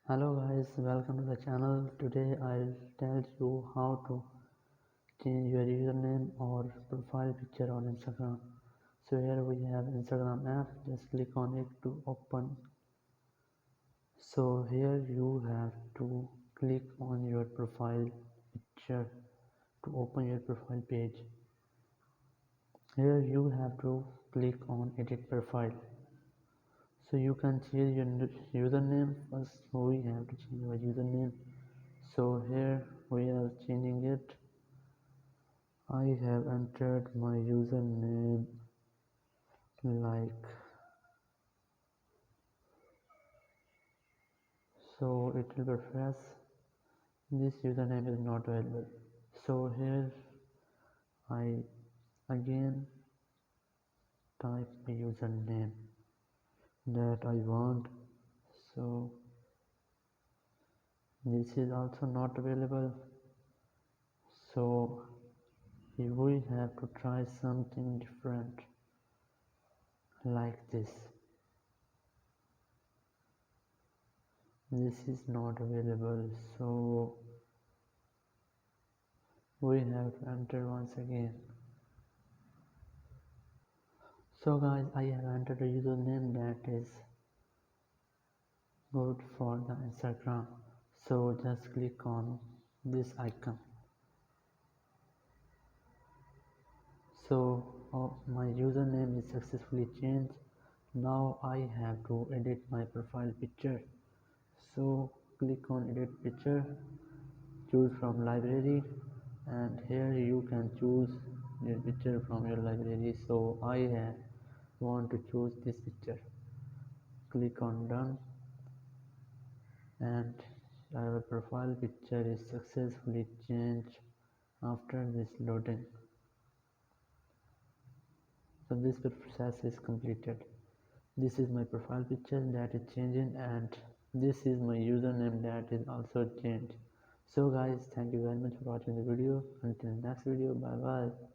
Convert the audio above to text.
Hello guys, welcome to the channel. Today I'll tell you how to change your username or profile picture on Instagram. So here we have Instagram app, just click on it to open. So here you have to click on your profile picture to open your profile page. Here you have to click on edit profile. So you can change your username. First we have to change our username. So here we are changing it. I have entered my username like so. It will refresh. This username is not available. So here I again type my username that I want. So this is also not available. So we have to try something different like this. This is not available. So we have to enter once again. So guys, I have entered a username that is good for the Instagram. So just click on this icon. So my username is successfully changed. Now I have to edit my profile picture. So click on edit picture, choose from library, and here you can choose your picture from your library. So I want to choose this picture. Click on done, and our profile picture is successfully changed after this loading. So this process is completed. This is my profile picture that is changing, and this is my username that is also changed. So guys, thank you very much for watching the video. Until next video, bye bye.